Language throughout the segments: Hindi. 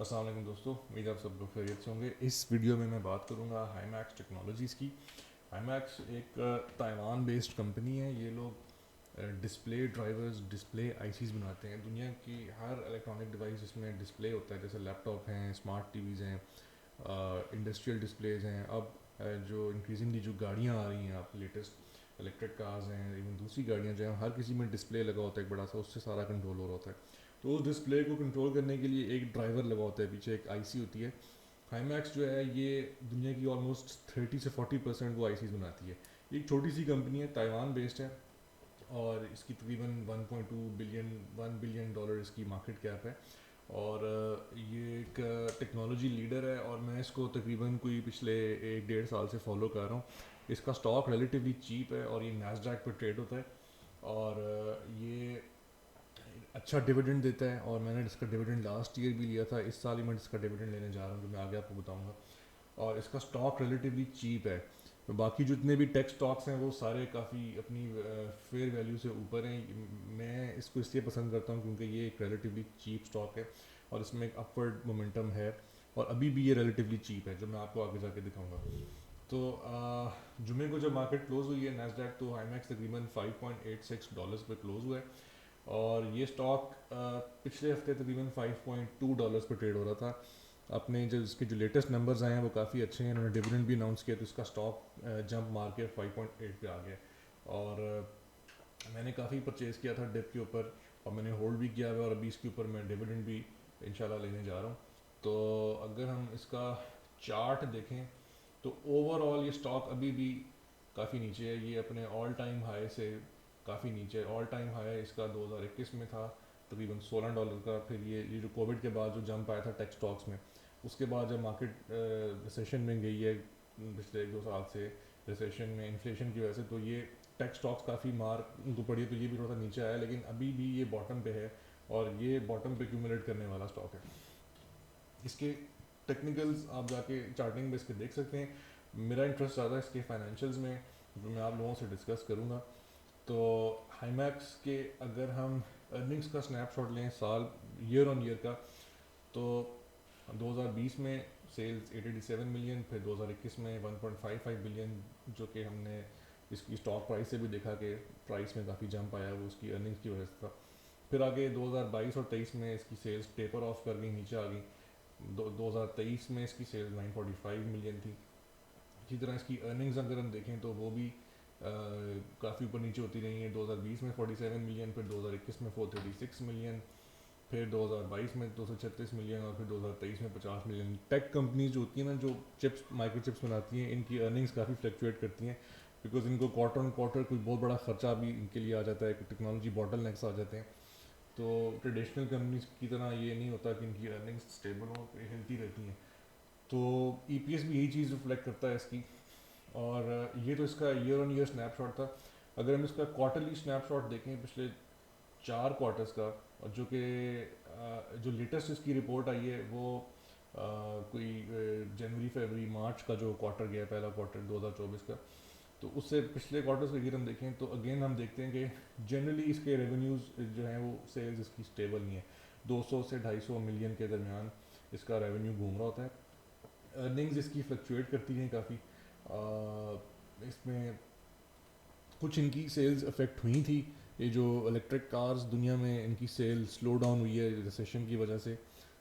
अस्सलाम वालेकुम दोस्तों, उम्मीद आप सब लोग खैरियत से होंगे। इस वीडियो में मैं बात करूंगा हाईमैक्स टेक्नोलॉजीज़ की। हाईमैक्स एक ताइवान बेस्ड कंपनी है। ये लोग डिस्प्ले ड्राइवर्स, डिस्प्ले आईसीज बनाते हैं। दुनिया की हर इलेक्ट्रॉनिक डिवाइस जिसमें डिस्प्ले होता है, जैसे लैपटॉप हैं, स्मार्ट टीवीज़ हैं, इंडस्ट्रियल डिस्प्लेज हैं। अब जो इंक्रीजिंगली जो गाड़ियाँ आ रही हैं, आप लेटेस्ट इलेक्ट्रिक कार्स हैं, इवन दूसरी गाड़ियाँ जो हैं, हर किसी में डिस्प्ले लगा होता है एक बड़ा सा, उससे सारा कंट्रोल हो रहा होता है। तो उस डिस्प्ले को कंट्रोल करने के लिए एक ड्राइवर लगा होता है, पीछे एक आईसी होती है। हाईमैक्स जो है ये दुनिया की ऑलमोस्ट 30 से 40% वो आईसीज बनाती है। ये एक छोटी सी कंपनी है, ताइवान बेस्ड है, और इसकी तकरीबन 1.2 बिलियन $1 बिलियन इसकी मार्केट कैप है। और ये एक टेक्नोलॉजी लीडर है, और मैं इसको तकरीबन कोई पिछले 1 डेढ़ साल से फॉलो कर रहा हूँ। इसका स्टॉक रिलेटिवली चीप है और ये नैस्डैक पर ट्रेड होता है। और ये अच्छा डिविडेंड देता है, और मैंने इसका डिविडेंड लास्ट ईयर भी लिया था। इस साल ही मैं इसका डिविडेंड लेने जा रहा हूँ, जो मैं आगे आपको बताऊँगा। और इसका स्टॉक रिलेटिवली चीप है। तो बाकी जितने भी टेक स्टॉक्स हैं वो सारे काफ़ी अपनी फेयर वैल्यू से ऊपर हैं। मैं इसको इसलिए पसंद करता हूँ क्योंकि ये एक रिलेटिवली चीप स्टॉक है, और इसमें एक अपवर्ड मोमेंटम है, और अभी भी ये रिलेटिवली चीप है, जो मैं आपको आगे जाके दिखाऊंगा। तो जुमे को जब मार्केट क्लोज हुई है नैस्डैक, तो हाईमैक्स तकरीबन $5.86 पे क्लोज हुआ है। और ये स्टॉक पिछले हफ्ते तकरीबन $5.2 पर ट्रेड हो रहा था। अपने जो इसके जो लेटेस्ट नंबर्स आए हैं वो काफ़ी अच्छे हैं। इन्होंने डिविडेंड भी अनाउंस किया, तो इसका स्टॉक जंप मार के 5.8 पे आ गया। और मैंने काफ़ी परचेज़ किया था डिप के ऊपर, और मैंने होल्ड भी किया हुआ है, और अभी इसके ऊपर मैं डिविडेंड भी इंशाल्लाह लेने जा रहा हूँ। तो अगर हम इसका चार्ट देखें, तो ओवरऑल ये स्टॉक अभी भी काफ़ी नीचे है। ये अपने ऑल टाइम हाई से काफ़ी नीचे है। ऑल टाइम हाई इसका 2021 में था, तकरीबन $16 का। फिर ये जो कोविड के बाद जो जंप आया था टेक स्टॉक्स में, उसके बाद जब मार्केट रिसेशन में गई है पिछले 1 2 साल से, रिसेशन में इन्फ्लेशन की वजह से, तो ये टेक स्टॉक्स काफ़ी मार उनको पड़ी है, तो ये भी थोड़ा सा नीचे आया। लेकिन अभी भी ये बॉटम पे है, और ये बॉटम पे क्यूमुलेट करने वाला स्टॉक है। इसके टेक्निकल्स आप जाके चार्टिंग में इसके देख सकते हैं। मेरा इंटरेस्ट ज़्यादा इसके फाइनेंशियल्स में, जो मैं आप लोगों से डिस्कस करूँगा। तो हाईमैक्स के अगर हम अर्निंग्स का स्नैपशॉट लें साल ईयर ऑन ईयर का, तो 2020 में सेल्स 887 मिलियन, फिर 2021 में 1.55 बिलियन, जो कि हमने इसकी स्टॉक प्राइस से भी देखा कि प्राइस में काफ़ी जंप आया, वो उसकी अर्निंग्स की वजह से था। फिर आगे 2022 और 23 में इसकी सेल्स टेपर ऑफ कर गई, नीचे आ गई। 2023 में इसकी सेल्स 945 मिलियन थी। इसी तरह इसकी अर्निंग्स अगर हम देखें तो वो भी काफ़ी ऊपर नीचे होती रही हैं। 2020 में 47 मिलियन, फिर 2021 में 436 मिलियन, फिर 2022 में 236 मिलियन, और फिर 2023 में 50 मिलियन। टेक कंपनीज जो होती हैं ना, जो चिप्स माइक्रो चिप्स बनाती हैं, इनकी अर्निंग्स काफ़ी फ्लक्चुएट करती हैं, बिकॉज इनको क्वार्टर ऑन क्वार्टर कोई बहुत बड़ा खर्चा भी इनके लिए आ जाता है, टेक्नोलॉजी बॉटल नेक्स आ जाते हैं। तो ट्रेडिशनल कंपनीज की तरह ये नहीं होता कि इनकी अर्निंग्स स्टेबल हो, हेल्थी रहती हैं। तो ईपीएस भी यही चीज़ रिफ्लेक्ट करता है इसकी। और ये तो इसका ईयर ऑन ईयर स्नैपशॉट था। अगर हम इसका क्वार्टरली स्नैपशॉट देखें पिछले 4 क्वार्टर्स का, और जो कि जो लेटेस्ट इसकी रिपोर्ट आई है वो कोई जनवरी फरवरी मार्च का जो क्वार्टर गया, पहला क्वार्टर 2024 का, तो उससे पिछले क्वार्टर्स का अगर हम देखें, तो अगेन हम देखते हैं कि जनरली इसके रेवेन्यूज़ जो हैं वो सेल्स इसकी स्टेबल नहीं है। 200 से 250 मिलियन के दरमियान इसका रेवेन्यू घूम रहा होता है। अर्निंग्स इसकी फ्लक्चुएट करती हैं काफ़ी। इसमें कुछ इनकी सेल्स अफेक्ट हुई थी। ये जो इलेक्ट्रिक कार्स दुनिया में इनकी सेल स्लो डाउन हुई है रिसेशन की वजह से,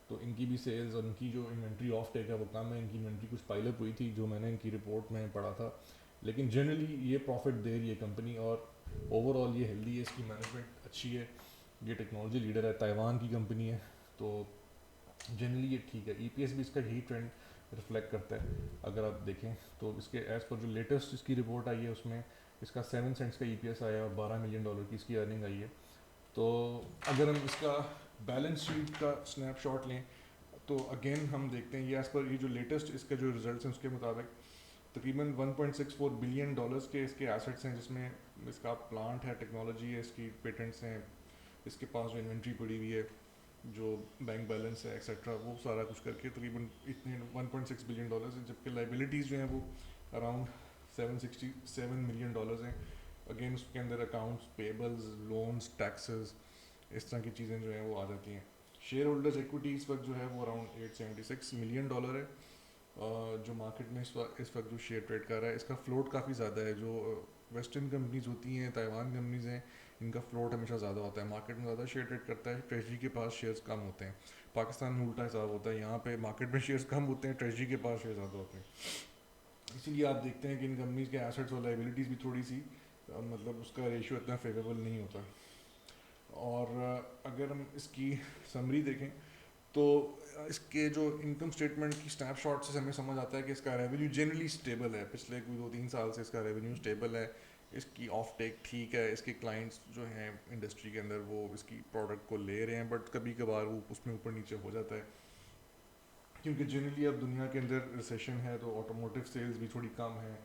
तो इनकी भी सेल्स और इनकी जो इन्वेंट्री ऑफ टेक है वो कम है। इनकी इन्वेंट्री कुछ पाइलअप हुई थी, जो मैंने इनकी रिपोर्ट में पढ़ा था। लेकिन जनरली ये प्रॉफिट दे रही है कंपनी, और ओवरऑल ये हेल्दी है, इसकी मैनेजमेंट अच्छी है। ये टेक्नोलॉजी लीडर है, ताइवान की कंपनी है, तो जनरली ये ठीक है। ईपीएस भी इसका यही ट्रेंड रिफ्लेक्ट करता है। अगर आप देखें तो इसके एज़ पर जो लेटेस्ट इसकी रिपोर्ट आई है, उसमें इसका 7 सेंट्स का ईपीएस आया, और $12 मिलियन की इसकी अर्निंग आई है। तो अगर हम इसका बैलेंस शीट का स्नैपशॉट लें, तो अगेन हम देखते हैं ये एज़ पर ये जो लेटेस्ट इसके जो रिजल्ट्स हैं उसके मुताबिक तकरीबन $1.64 बिलियन के इसके एसेट्स हैं, जिसमें इसका प्लांट है, टेक्नोलॉजी है, इसकी पेटेंट्स हैं, इसके पास जो इन्वेंट्री पड़ी हुई है, जो बैंक बैलेंस है एक्सेट्रा, वो सारा कुछ करके तकरीबन इतने $1.6 बिलियन है। जबकि लाइबिलिटीज़ जो हैं वो अराउंड $767 मिलियन हैं। अगेन उसके अंदर अकाउंट्स पेबल्स, लोन्स, टैक्सेस, इस तरह की चीज़ें जो हैं वो आ जाती हैं। शेयर होल्डर्स इक्विटी इस वक्त जो है वो अराउंड $876 मिलियन है। जो मार्केट में इस वक्त जो शेयर ट्रेड कर रहा है, इसका फ्लोट काफ़ी ज़्यादा है। जो वेस्टर्न कंपनीज होती हैं, ताइवान कंपनीज हैं, इनका फ्लोट हमेशा ज़्यादा होता है, मार्केट में ज़्यादा शेयर ट्रेड करता है, ट्रेजरी के पास शेयर्स कम होते हैं। पाकिस्तान में उल्टा हिसाब होता है, यहाँ पे मार्केट में शेयर्स कम होते हैं, ट्रेजरी के पास शेयर ज़्यादा होते हैं। इसीलिए आप देखते हैं कि इन कंपनीज के एसेट्स और लाइबिलिटीज़ भी थोड़ी सी मतलब उसका रेशियो इतना फेवरेबल नहीं होता। और अगर हम इसकी समरी देखें तो इसके जो इनकम स्टेटमेंट की स्नैपशॉट से हमें समझ आता है कि इसका रेवेन्यू जनरली स्टेबल है, पिछले कोई 2-3 साल से इसका रेवेन्यू स्टेबल है। इसकी ऑफ टेक ठीक है, इसके क्लाइंट्स जो हैं इंडस्ट्री के अंदर वो इसकी प्रोडक्ट को ले रहे हैं, बट कभी कभार वो उसमें ऊपर नीचे हो जाता है, क्योंकि जनरली अब दुनिया के अंदर रिसेशन है तो ऑटोमोटिव सेल्स भी थोड़ी कम है।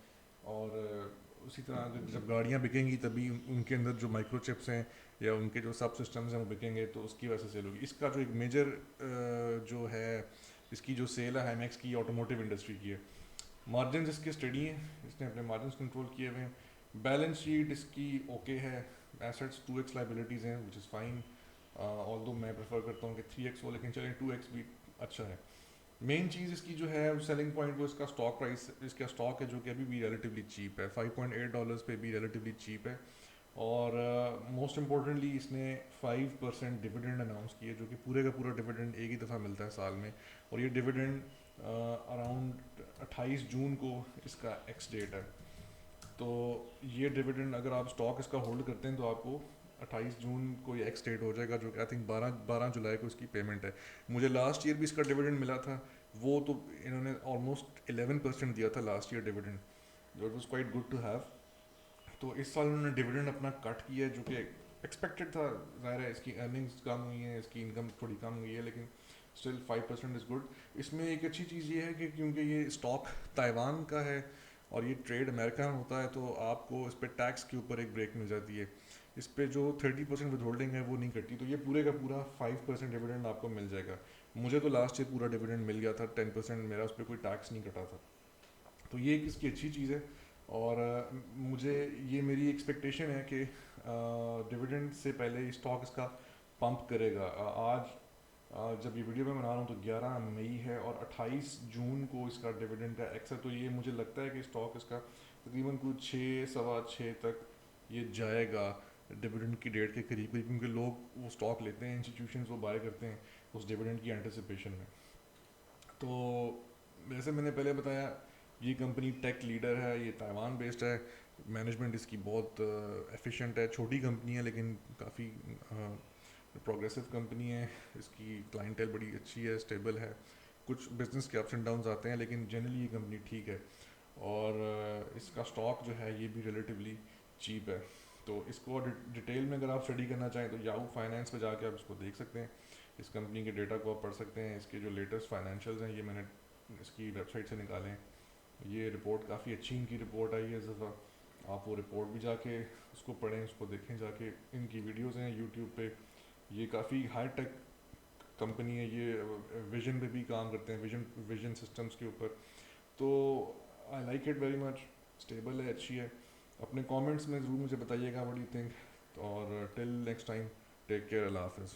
और उसी तरह अगर जब गाड़ियाँ बिकेंगी तभी उनके अंदर जो माइक्रोचिप्स हैं या उनके जो सब सिस्टम्स हैं वो बिकेंगे, तो उसकी वजह से सेल होगी। इसका जो एक मेजर जो है इसकी जो सेल है हाईमैक्स की, ऑटोमोटिव इंडस्ट्री की है। मार्जिन इसके स्टडी हैं, इसने अपने मार्जिन कंट्रोल किए हुए हैं। बैलेंस शीट इसकी ओके है, एसेट्स 2x लाइबिलिटीज़ हैं विच इज़ फाइन, ऑल्दो मैं प्रेफर करता हूँ कि 3x हो, लेकिन चलें 2x भी अच्छा है। मेन चीज़ इसकी जो है सेलिंग पॉइंट वो इसका स्टॉक प्राइस, इसका स्टॉक है जो कि अभी भी रिलेटिवली चीप है, $5.8 पे भी रिलेटिवली चीप है। और मोस्ट इम्पोर्टेंटली इसने 5% डिविडेंड अनाउंस किया, जो कि पूरे का पूरा डिविडेंड एक ही दफ़ा मिलता है साल में। और ये डिविडेंड अराउंड 28 जून को इसका एक्स डेट है। तो ये डिविडेंड अगर आप स्टॉक इसका होल्ड करते हैं तो आपको 28 जून को ये एक्स डेट हो जाएगा, जो कि आई थिंक 12 जुलाई को इसकी पेमेंट है। मुझे लास्ट ईयर भी इसका डिविडेंड मिला था, वो तो इन्होंने ऑलमोस्ट 11% दिया था लास्ट ईयर डिविडेंड, जो it was quite good to have. तो इस साल उन्होंने डिविडेंड अपना कट किया है, जो कि एक्सपेक्टेड था। ज़ाहिर है इसकी अर्निंग्स कम हुई हैं, इसकी इनकम थोड़ी कम हुई है, लेकिन स्टिल 5% इज़ गुड। इसमें एक अच्छी चीज़ ये है कि क्योंकि ये स्टॉक ताइवान का है और ये ट्रेड अमेरिका में होता है, तो आपको इस पर टैक्स के ऊपर एक ब्रेक मिल जाती है। इस पर जो 30% विद होल्डिंग है वो नहीं कटती, तो ये पूरे का पूरा 5% डिविडेंड आपको मिल जाएगा। मुझे तो लास्ट ईयर पूरा डिविडेंड मिल गया था, 10% मेरा, उस पर कोई टैक्स नहीं कटा था। तो ये एक इसकी अच्छी चीज़ है। और मुझे ये मेरी एक्सपेक्टेशन है कि डिविडेंड से पहले स्टॉक इसका पंप करेगा। आज जब ये वीडियो मैं बना रहा हूँ तो 11 मई है और 28 जून को इसका डिविडेंड का एक्स है, तो ये मुझे लगता है कि स्टॉक इसका तकरीबन कुछ 6 सवा 6 तक ये जाएगा डिविडेंड की डेट के करीब करीब, क्योंकि लोग वो स्टॉक लेते हैं, इंस्टीट्यूशंस वो बाय करते हैं उस डिविडेंड की एंटिसिपेशन में। तो जैसे मैंने पहले बताया, ये कंपनी टेक लीडर है, ये ताइवान बेस्ड है, मैनेजमेंट इसकी बहुत एफिशिएंट है, छोटी कंपनी है लेकिन काफ़ी प्रोग्रेसिव कंपनी है। इसकी क्लाइंटेल बड़ी अच्छी है, स्टेबल है। कुछ बिजनेस के अप्स एंड डाउन्स आते हैं, लेकिन जनरली ये कंपनी ठीक है। और इसका स्टॉक जो है ये भी रिलेटिवली चीप है। तो इसको डिटेल में अगर आप स्टडी करना चाहें तो याहू फाइनेंस पे जाके आप इसको देख सकते हैं, इस कंपनी के डेटा को आप पढ़ सकते हैं। इसके जो लेटेस्ट फाइनेंशियल्स हैं ये मैंने इसकी वेबसाइट से निकाले हैं। ये रिपोर्ट काफ़ी अच्छी इनकी रिपोर्ट आई है इस दफ़ा, आप वो रिपोर्ट भी जाके उसको पढ़ें, उसको देखें जाके। इनकी वीडियोज़ हैं यूट्यूब पे। ये काफ़ी हाई टेक कंपनी है, ये विजन पे भी काम करते हैं, विजन सिस्टम्स के ऊपर। तो I like it very much, stable है, अच्छी है। अपने कमेंट्स में ज़रूर मुझे बताइएगा व्हाट यू थिंक। और till next time, take care, अल्लाह हाफिज़।